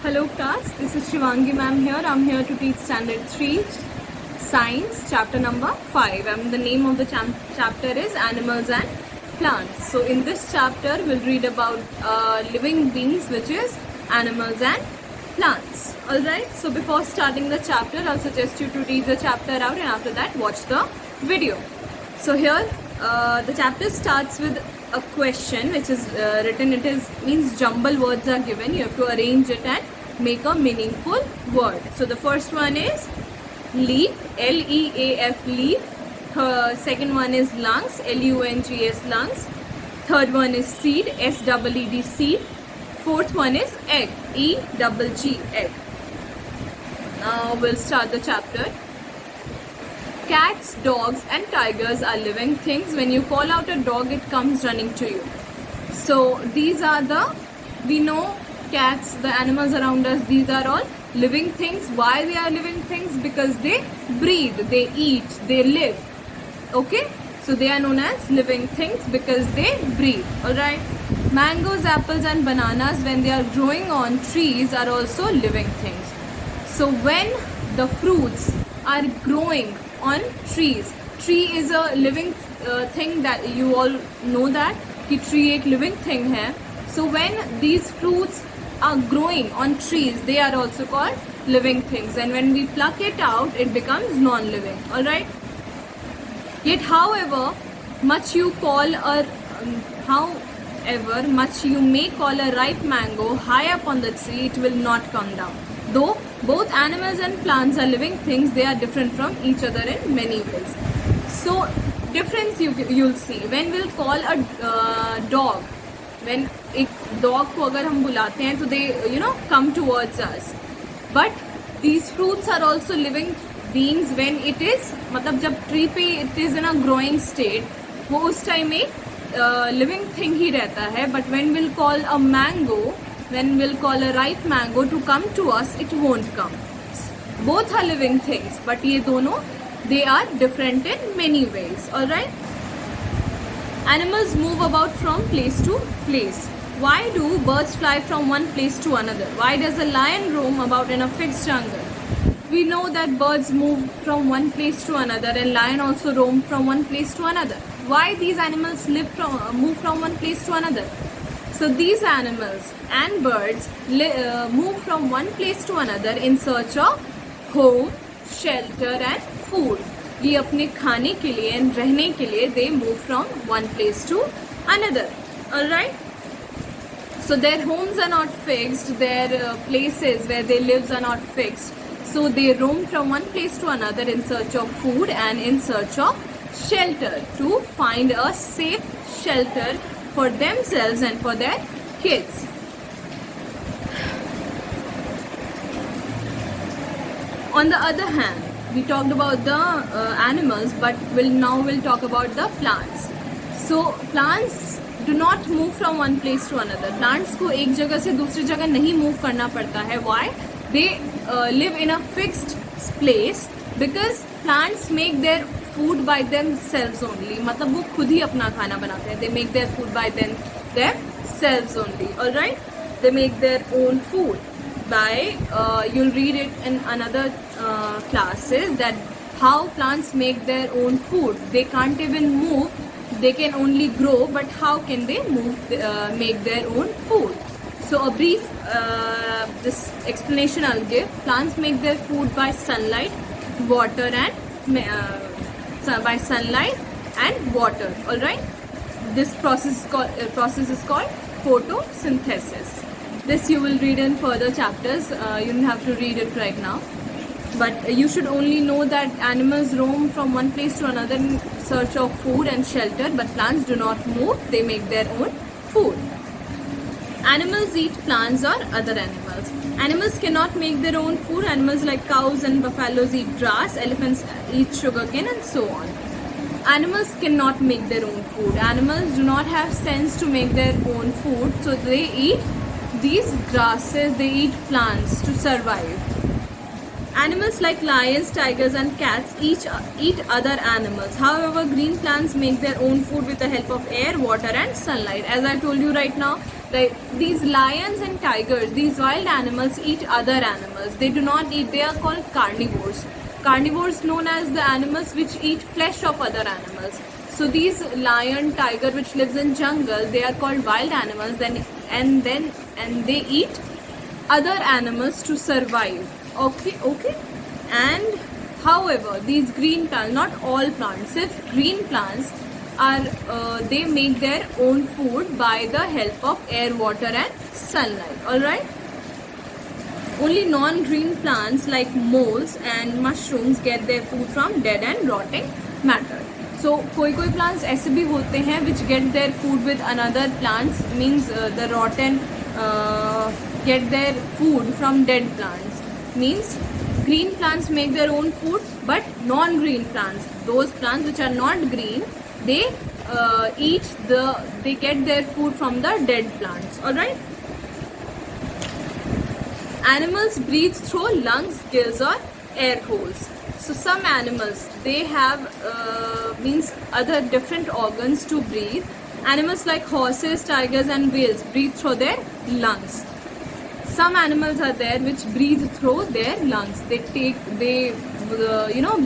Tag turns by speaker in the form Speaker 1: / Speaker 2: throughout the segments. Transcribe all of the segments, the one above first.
Speaker 1: Hello class, this is Shivangi ma'am here. I'm here to teach standard 3 science chapter number 5 and the name of the chapter is animals and plants. So in this chapter we'll read about living beings, which is animals and plants. Alright, so before starting the chapter I'll suggest you to read the chapter out and after that watch the video. So here the chapter starts with a question which is written. It means jumble words are given. You have to arrange it and make a meaningful word. So the first one is leaf, L-E-A-F, leaf. Second one is lungs, L-U-N-G-S, lungs. Third one is seed, S-E-E-D, seed. Fourth one is egg, E-G-G, egg. Now we'll start the chapter. Cats, dogs and tigers are living things. When you call out a dog, it comes running to you. So these are we know cats, the animals around us, these are all living things. Why they are living things? Because they breathe, they eat, they live. Okay? So they are known as living things because they breathe. Alright? Mangoes, apples and bananas, when they are growing on trees, are also living things. So when the fruits are growing on trees, tree is a living thing, that you all know that कि tree एक living thing है. So when these fruits are growing on trees, they are also called living things, and when we pluck it out, it becomes non-living. All right. Yet however much you may call a ripe mango high up on the tree, it will not come down. Though both animals and plants are living things, they are different from each other in many ways. So difference you'll see when we'll call a dog. When एक dog को अगर हम बुलाते हैं तो they come towards us. But these fruits are also living beings when it is, मतलब जब tree पे it is in a growing state, वो उस time एक living thing ही रहता है. But when we'll call a mango, when we'll call a ripe mango to come to us, it won't come. Both are living things, but ये दोनों, they are different in many ways. Alright? Animals move about from place to place. Why do birds fly from one place to another? Why does a lion roam about in a fixed jungle? We know that birds move from one place to another and lion also roam from one place to another. Why these animals move from one place to another? So these animals and birds move from one place to another in search of home, shelter and food. ये अपने खाने के लिए and रहने के लिए they move from one place to another. Alright? So their homes are not fixed, their places where they live are not fixed. So they roam from one place to another in search of food and in search of shelter to find a safe shelter for themselves and for their kids. On the other hand, we talked about the animals, but we'll talk about the plants. So plants do not move from one place to another. Plants को एक जगह से दूसरी जगह नहीं move करना पड़ता है. Why? They live in a fixed place because plants make their food by themselves only. मतलब वो खुद ही अपना खाना बनाते हैं. They make their food by themselves only. All right? They make their own food by you'll read it in another classes that how plants make their own food. They can't even move. They can only grow, but how can they make their own food? So a brief this explanation I'll give. Plants make their food by sunlight, water and by sunlight and water. All right. This process is called photosynthesis. This you will read in further chapters. You don't have to read it right now. But you should only know that animals roam from one place to another in search of food and shelter, but plants do not move. They make their own food. Animals eat plants or other animals. Animals cannot make their own food. Animals like cows and buffaloes eat grass. Elephants eat sugarcane and so on. Animals cannot make their own food. Animals do not have sense to make their own food. So they eat these grasses, they eat plants to survive. Animals like lions, tigers and cats eat other animals. However, green plants make their own food with the help of air, water and sunlight. As I told you right now, These lions and tigers, these wild animals eat other animals. They do not eat, they are called carnivores. Carnivores known as the animals which eat flesh of other animals. So these lion, tiger which lives in jungle, they are called wild animals, and they eat other animals to survive. Okay. And however, these green plants, not all plants, if green plants are they make their own food by the help of air, water and sunlight. All right. Only non-green plants like moles and mushrooms get their food from dead and rotting matter. So कोई plants ऐसे भी होते हैं which get their food with another plants, means the rotten get their food from dead plants. Means green plants make their own food, but non-green plants, those plants which are not green, they get their food from the dead plants. All right. Animals breathe through lungs, gills or air holes. So some animals, they have means other different organs to breathe. Animals like horses, tigers and whales breathe through their lungs. Some animals are there which breathe through their lungs. They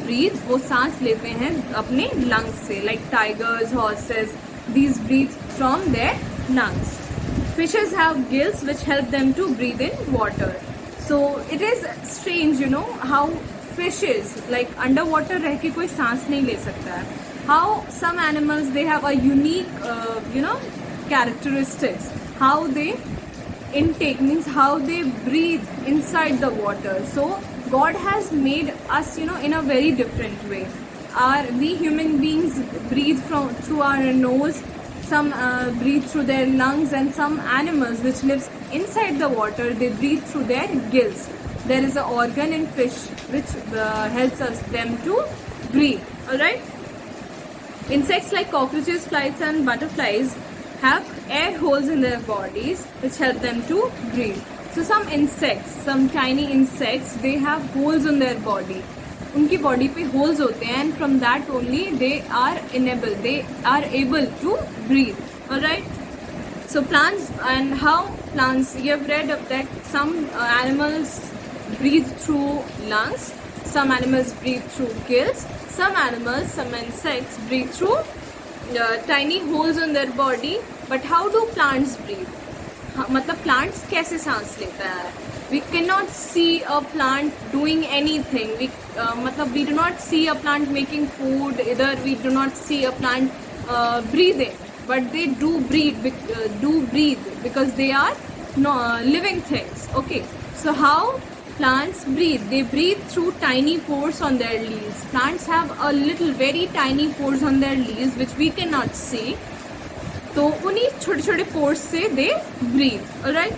Speaker 1: breathe, वो सांस लेते हैं अपने lungs से. Like tigers, horses, these breathe from their lungs. Fishes have gills which help them to breathe in water. So it is strange, how fishes, like underwater रह के कोई सांस नहीं ले सकता है. How some animals, they have a unique, characteristics. How they intake, means how they breathe inside the water. So God has made us, in a very different way. We human beings breathe through our nose. Some breathe through their lungs, and some animals which lives inside the water, they breathe through their gills. There is an organ in fish which helps them to breathe. All right. Insects like cockroaches, flies and butterflies have air holes in their bodies which help them to breathe. So some insects, some tiny insects, they have holes in their body. उनकी body पे holes होते हैं, and from that only they are able to breathe. All right. So plants, and how plants, you have read of that some animals breathe through lungs, some animals breathe through gills, some insects breathe through tiny holes in their body. But how do plants breathe? मतलब plants कैसे सांस लेता है? We cannot see a plant doing anything. We do not see a plant making food, either we do not see a plant breathing, but they do breathe because they are living things. Okay, so how plants breathe? They breathe through tiny pores on their leaves. Plants have a little very tiny pores on their leaves which we cannot see. तो उन्हीं छोटे छोटे pores से they breathe. All right.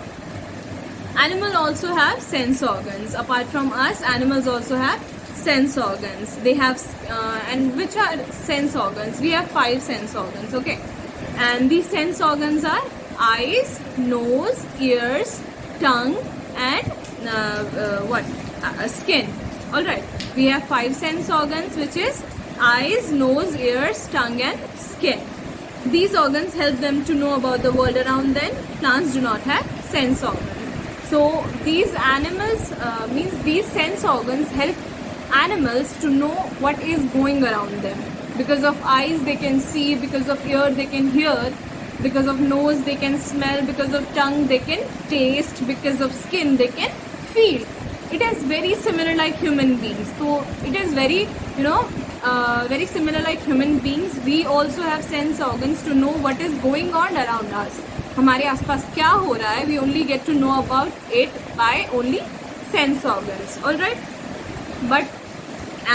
Speaker 1: Animals also have sense organs. Apart from us, animals also have sense organs. They have, and which are sense organs? We have 5 sense organs, okay? And these sense organs are eyes, nose, ears, tongue, and skin. Alright, we have 5 sense organs, which is eyes, nose, ears, tongue, and skin. These organs help them to know about the world around them. Plants do not have sense organs. So these animals, these sense organs help animals to know what is going around them. Because of eyes they can see, because of ear they can hear, because of nose they can smell, because of tongue they can taste, because of skin they can feel. It is very similar like human beings. So it is very, very similar like human beings. We also have sense organs to know what is going on around us. हमारे आसपास क्या हो रहा है, we only get to know about it by only sense organs. All right. But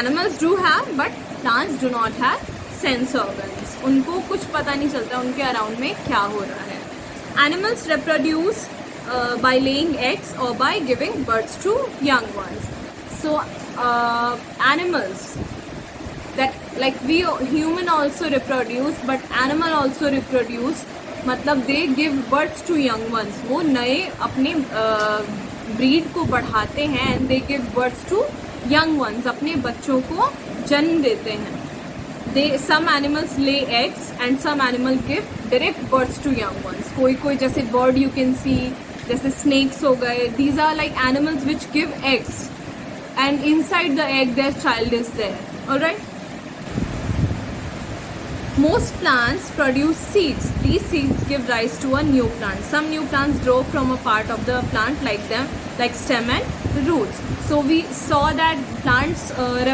Speaker 1: animals do have, but plants do not have sense organs. उनको कुछ पता नहीं चलता उनके अराउंड में क्या हो रहा है. Animals reproduce by laying eggs or by giving birth to young ones. So animals that like we human also reproduce, but animal also reproduce. मतलब they give birth to young ones. वो नए अपने breed को बढ़ाते हैं, and they give birth to young ones, अपने बच्चों को जन्म देते हैं. some animals lay eggs and some animal give direct birth to young ones. कोई जैसे bird you can see, जैसे snakes हो गए, these are like animals which give eggs and inside the egg their child is there. Alright? Most plants produce seeds. These seeds give rise to a new plant. Some new plants grow from a part of the plant like stem and roots. So we saw that plants animal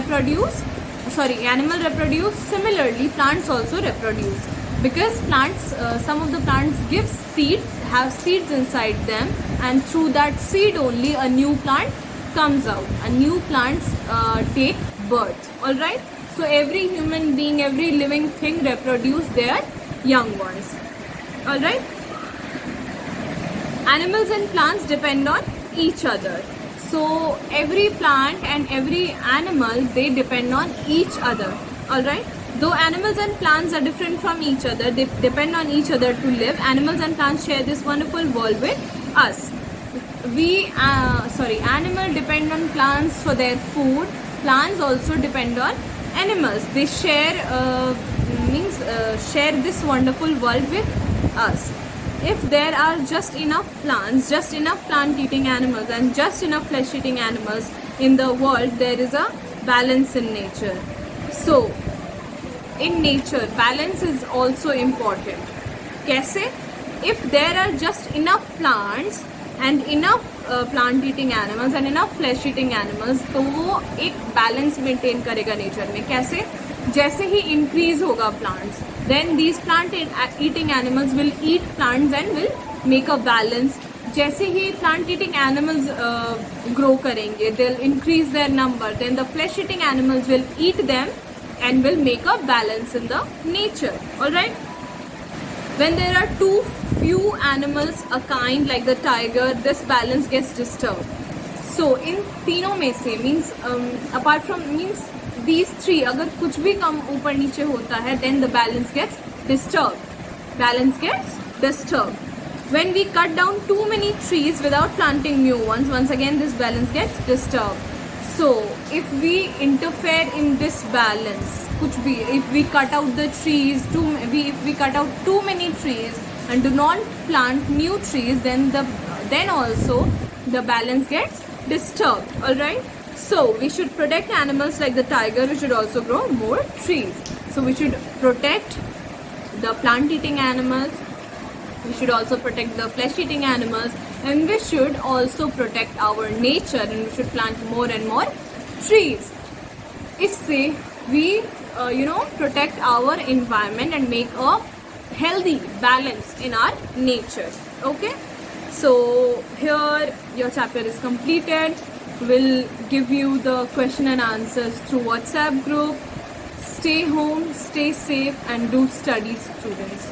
Speaker 1: reproduce. Similarly, plants also reproduce because plants, some of the plants give seeds, have seeds inside them, and through that seed only a new plant comes out. A new plants take birth. All right. So every human being, every living thing reproduce their young ones. All right. Animals and plants depend on each other. So every plant and every animal, they depend on each other. Alright. Though animals and plants are different from each other, they depend on each other to live. Animals and plants share this wonderful world with us. Animals depend on plants for their food. Plants also depend on animals. They share this wonderful world with us. If there are just enough plants, just enough plant-eating animals and just enough flesh-eating animals in the world, there is a balance in nature. So, in nature, balance is also important. कैसे? If there are just enough plants and enough plant-eating animals and enough flesh-eating animals, तो वो एक balance maintain करेगा nature में. कैसे? जैसे ही increase होगा plants, then these plant-eating animals will eat plants and will make a balance. जैसे ही plant-eating animals grow करेंगे, they'll increase their number. Then the flesh-eating animals will eat them and will make a balance in the nature. All right. When there are too few animals, a kind like the tiger, this balance gets disturbed. So in तीनों में से means apart from means these three, अगर कुछ भी कम ऊपर नीचे होता है, then the balance gets disturbed. Balance gets disturbed. When we cut down too many trees without planting new ones, once again this balance gets disturbed. So if we interfere in this balance, कुछ भी, if we cut out the trees, if we cut out too many trees and do not plant new trees, then also the balance gets disturbed. All right. So we should protect animals like the tiger. We should also grow more trees. So we should protect the plant-eating animals. We should also protect the flesh-eating animals, and we should also protect our nature, and we should plant more and more trees. इससे we protect our environment and make a healthy balance in our nature. Okay. So here your chapter is completed. We'll give you the question and answers through WhatsApp group. Stay home, stay safe, and do study, students.